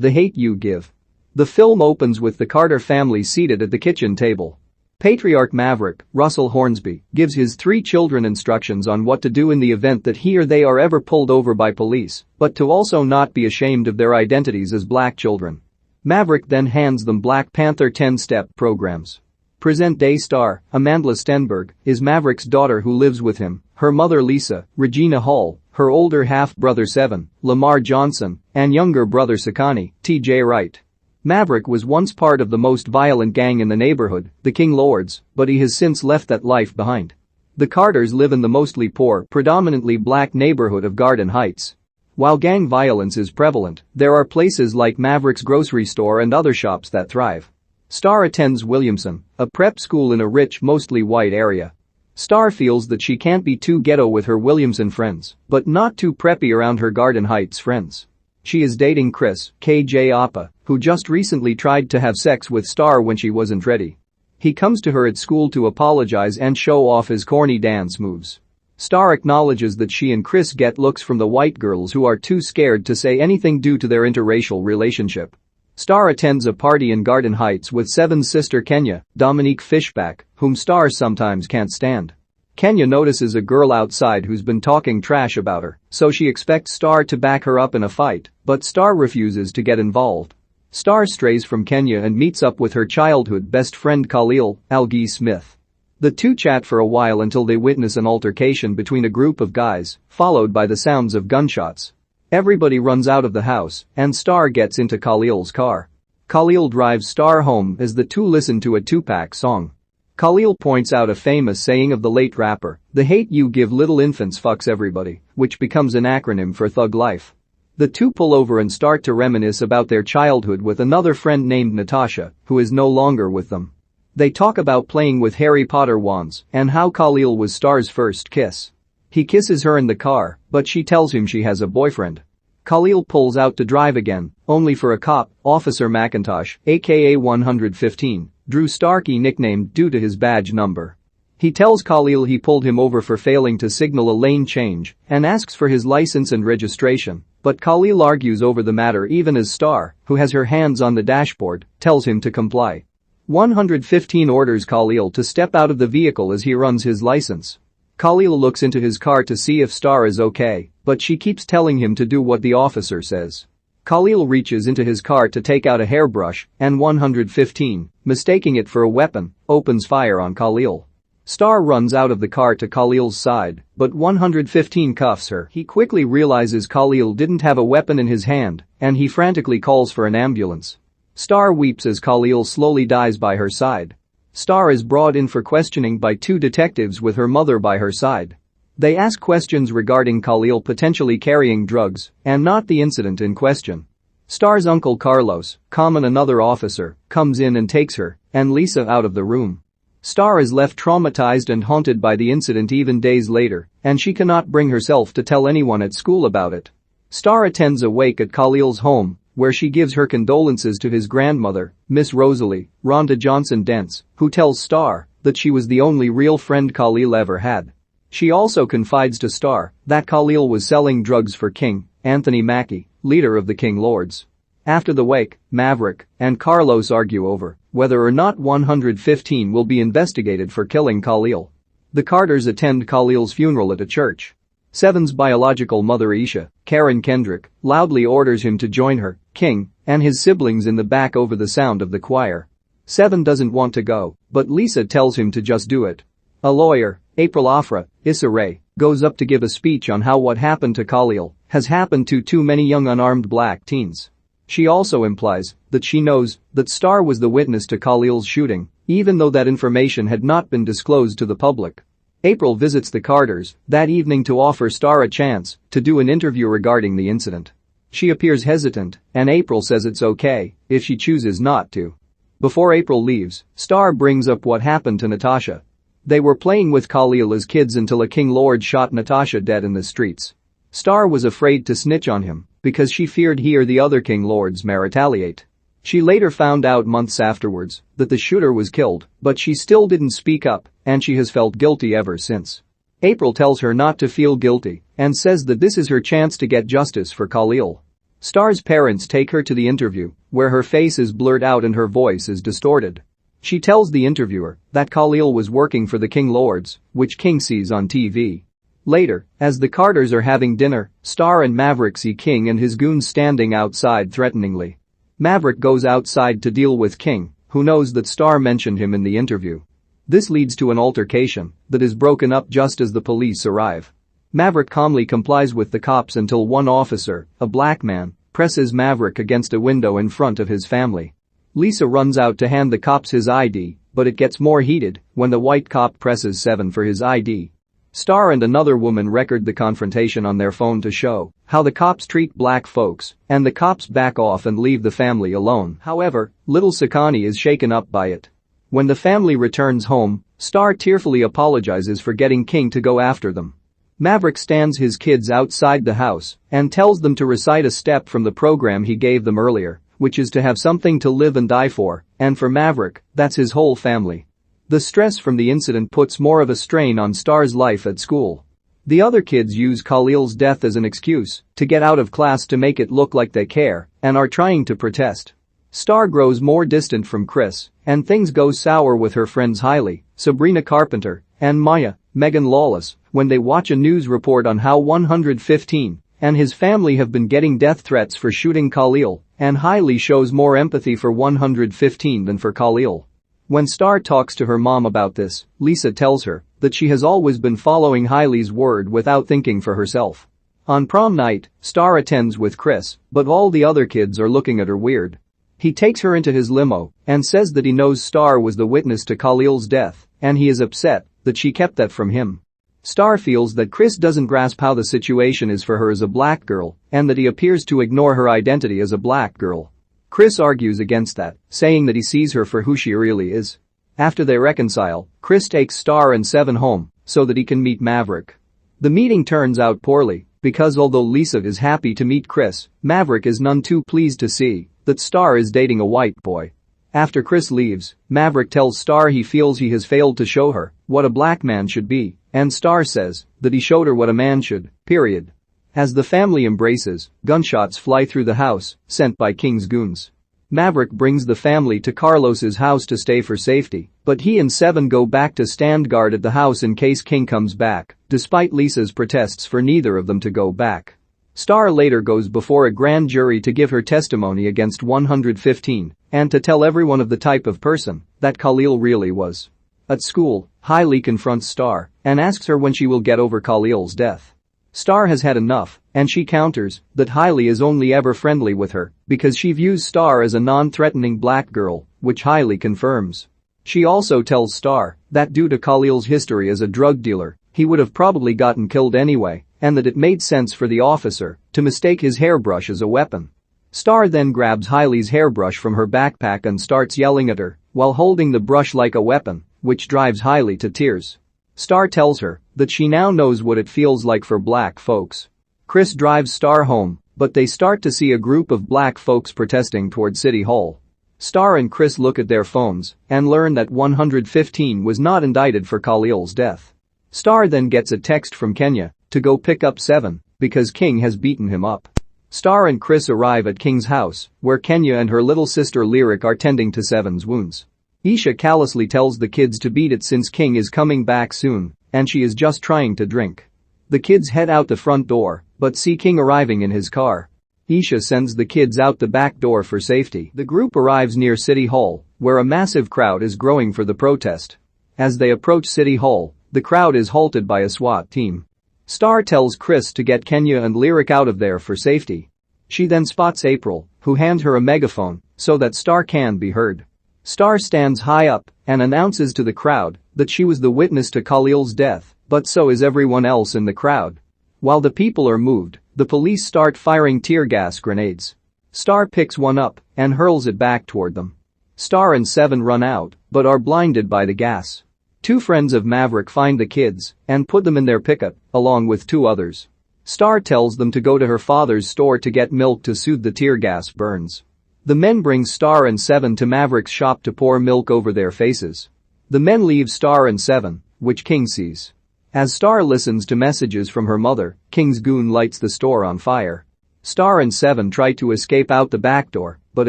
The Hate You Give. The film opens with the Carter family seated at the kitchen table. Patriarch Maverick, Russell Hornsby, gives his 3 children instructions on what to do in the event that he or they are ever pulled over by police, but to also not be ashamed of their identities as black children. Maverick then hands them Black Panther 10-step programs. Present-day star, Amandla Stenberg, is Maverick's daughter who lives with him, her mother Lisa, Regina Hall, her older half-brother Seven, Lamar Johnson, and younger brother Sakani, T.J. Wright. Maverick was once part of the most violent gang in the neighborhood, the King Lords, but he has since left that life behind. The Carters live in the mostly poor, predominantly black neighborhood of Garden Heights. While gang violence is prevalent, there are places like Maverick's grocery store and other shops that thrive. Star attends Williamson, a prep school in a rich, mostly white area. Star feels that she can't be too ghetto with her Williamson friends, but not too preppy around her Garden Heights friends. She is dating Chris, KJ Appa, who just recently tried to have sex with Star when she wasn't ready. He comes to her at school to apologize and show off his corny dance moves. Star acknowledges that she and Chris get looks from the white girls who are too scared to say anything due to their interracial relationship. Star attends a party in Garden Heights with Seven's sister Kenya, Dominique Fishback, whom Star sometimes can't stand. Kenya notices a girl outside who's been talking trash about her, so she expects Star to back her up in a fight, but Star refuses to get involved. Star strays from Kenya and meets up with her childhood best friend Khalil, Algee Smith. The two chat for a while until they witness an altercation between a group of guys, followed by the sounds of gunshots. Everybody runs out of the house, and Star gets into Khalil's car. Khalil drives Star home as the two listen to a Tupac song. Khalil points out a famous saying of the late rapper, "The hate you give little infants fucks everybody," which becomes an acronym for thug life. The two pull over and start to reminisce about their childhood with another friend named Natasha, who is no longer with them. They talk about playing with Harry Potter wands and how Khalil was Star's first kiss. He kisses her in the car, but she tells him she has a boyfriend. Khalil pulls out to drive again, only for a cop, Officer McIntosh, aka 115, Drew Starkey nicknamed due to his badge number. He tells Khalil he pulled him over for failing to signal a lane change and asks for his license and registration, but Khalil argues over the matter even as Star, who has her hands on the dashboard, tells him to comply. 115 orders Khalil to step out of the vehicle as he runs his license. Khalil looks into his car to see if Star is okay, but she keeps telling him to do what the officer says. Khalil reaches into his car to take out a hairbrush, and 115, mistaking it for a weapon, opens fire on Khalil. Star runs out of the car to Khalil's side, but 115 cuffs her. He quickly realizes Khalil didn't have a weapon in his hand, and he frantically calls for an ambulance. Star weeps as Khalil slowly dies by her side. Star is brought in for questioning by two detectives with her mother by her side. They ask questions regarding Khalil potentially carrying drugs, and not the incident in question. Star's uncle Carlos, another officer, comes in and takes her and Lisa out of the room. Star is left traumatized and haunted by the incident even days later, and she cannot bring herself to tell anyone at school about it. Star attends a wake at Khalil's home, where she gives her condolences to his grandmother, Miss Rosalie, Rhonda Johnson Dents, who tells Star that she was the only real friend Khalil ever had. She also confides to Star that Khalil was selling drugs for King Anthony Mackie, leader of the King Lords. After the wake, Maverick and Carlos argue over whether or not 115 will be investigated for killing Khalil. The Carters attend Khalil's funeral at a church. Seven's biological mother Issa, Karen Kendrick, loudly orders him to join her, King, and his siblings in the back over the sound of the choir. Seven doesn't want to go, but Lisa tells him to just do it. A lawyer, April Afra, Issa Rae, goes up to give a speech on how what happened to Khalil has happened to too many young unarmed black teens. She also implies that she knows that Star was the witness to Khalil's shooting, even though that information had not been disclosed to the public. April visits the Carters that evening to offer Star a chance to do an interview regarding the incident. She appears hesitant, and April says it's okay if she chooses not to. Before April leaves, Star brings up what happened to Natasha. They were playing with Khalil as kids until a King Lord shot Natasha dead in the streets. Star was afraid to snitch on him because she feared he or the other King Lords may retaliate. She later found out months afterwards that the shooter was killed, but she still didn't speak up, and she has felt guilty ever since. April tells her not to feel guilty and says that this is her chance to get justice for Khalil. Star's parents take her to the interview, where her face is blurred out and her voice is distorted. She tells the interviewer that Khalil was working for the King Lords, which King sees on TV. Later, as the Carters are having dinner, Star and Maverick see King and his goons standing outside threateningly. Maverick goes outside to deal with King, who knows that Star mentioned him in the interview. This leads to an altercation that is broken up just as the police arrive. Maverick calmly complies with the cops until one officer, a black man, presses Maverick against a window in front of his family. Lisa runs out to hand the cops his ID, but it gets more heated when the white cop presses 7 for his ID. Star and another woman record the confrontation on their phone to show how the cops treat black folks, and the cops back off and leave the family alone. However, little Sakani is shaken up by it. When the family returns home, Star tearfully apologizes for getting King to go after them. Maverick stands his kids outside the house and tells them to recite a step from the program he gave them earlier, which is to have something to live and die for, and for Maverick, that's his whole family. The stress from the incident puts more of a strain on Star's life at school. The other kids use Khalil's death as an excuse to get out of class to make it look like they care and are trying to protest. Star grows more distant from Chris, and things go sour with her friends Hailey, Sabrina Carpenter, and Maya, Megan Lawless, when they watch a news report on how 115 and his family have been getting death threats for shooting Khalil, and Hailey shows more empathy for 115 than for Khalil. When Star talks to her mom about this, Lisa tells her that she has always been following Hailey's word without thinking for herself. On prom night, Star attends with Chris, but all the other kids are looking at her weird. He takes her into his limo and says that he knows Star was the witness to Khalil's death, and he is upset that she kept that from him. Star feels that Chris doesn't grasp how the situation is for her as a black girl, and that he appears to ignore her identity as a black girl. Chris argues against that, saying that he sees her for who she really is. After they reconcile, Chris takes Star and Seven home so that he can meet Maverick. The meeting turns out poorly because although Lisa is happy to meet Chris, Maverick is none too pleased to see that Star is dating a white boy. After Chris leaves, Maverick tells Star he feels he has failed to show her what a black man should be, and Star says that he showed her what a man should, period. As the family embraces, gunshots fly through the house, sent by King's goons. Maverick brings the family to Carlos's house to stay for safety, but he and Seven go back to stand guard at the house in case King comes back, despite Lisa's protests for neither of them to go back. Star later goes before a grand jury to give her testimony against 115 and to tell everyone of the type of person that Khalil really was. At school, Hailey confronts Star and asks her when she will get over Khalil's death. Star has had enough, and she counters that Hailey is only ever friendly with her because she views Star as a non-threatening black girl, which Hailey confirms. She also tells Star that due to Khalil's history as a drug dealer, he would have probably gotten killed anyway, and that it made sense for the officer to mistake his hairbrush as a weapon. Star then grabs Hailey's hairbrush from her backpack and starts yelling at her while holding the brush like a weapon, which drives Hailey to tears. Star tells her that she now knows what it feels like for black folks. Chris drives Star home, but they start to see a group of black folks protesting toward City Hall. Star and Chris look at their phones and learn that 115 was not indicted for Khalil's death. Star then gets a text from Kenya to go pick up Seven because King has beaten him up. Star and Chris arrive at King's house, where Kenya and her little sister Lyric are tending to Seven's wounds. Issa callously tells the kids to beat it since King is coming back soon, and she is just trying to drink. The kids head out the front door, but see King arriving in his car. Issa sends the kids out the back door for safety. The group arrives near City Hall, where a massive crowd is growing for the protest. As they approach City Hall, the crowd is halted by a SWAT team. Star tells Chris to get Kenya and Lyric out of there for safety. She then spots April, who hands her a megaphone so that Star can be heard. Star stands high up and announces to the crowd that she was the witness to Khalil's death, but so is everyone else in the crowd. While the people are moved, the police start firing tear gas grenades. Star picks one up and hurls it back toward them. Star and Seven run out, but are blinded by the gas. Two friends of Maverick find the kids and put them in their pickup, along with two others. Star tells them to go to her father's store to get milk to soothe the tear gas burns. The men bring Star and Seven to Maverick's shop to pour milk over their faces. The men leave Star and Seven, which King sees. As Star listens to messages from her mother, King's goon lights the store on fire. Star and Seven try to escape out the back door, but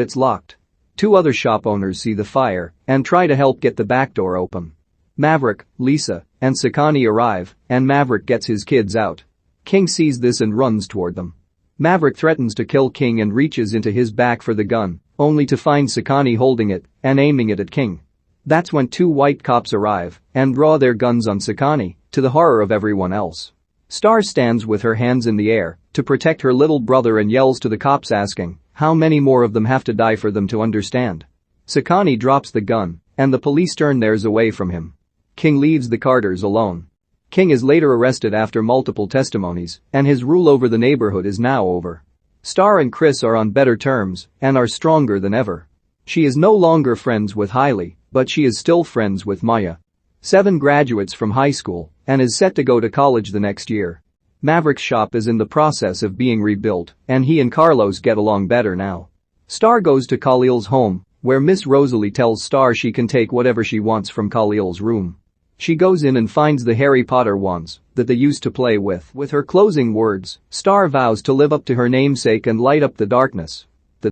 it's locked. Two other shop owners see the fire and try to help get the back door open. Maverick, Lisa, and Sakani arrive, and Maverick gets his kids out. King sees this and runs toward them. Maverick threatens to kill King and reaches into his back for the gun, only to find Sakani holding it and aiming it at King. That's when two white cops arrive and draw their guns on Sakani, to the horror of everyone else. Star stands with her hands in the air to protect her little brother and yells to the cops asking, how many more of them have to die for them to understand? Sakani drops the gun, and the police turn theirs away from him. King leaves the Carters alone. King is later arrested after multiple testimonies, and his rule over the neighborhood is now over. Star and Chris are on better terms and are stronger than ever. She is no longer friends with Hailey, but she is still friends with Maya. Seven graduates from high school and is set to go to college the next year. Maverick's shop is in the process of being rebuilt, and he and Carlos get along better now. Star goes to Khalil's home, where Miss Rosalie tells Star she can take whatever she wants from Khalil's room. She goes in and finds the Harry Potter wands that they used to play with. With her closing words, Star vows to live up to her namesake and light up the darkness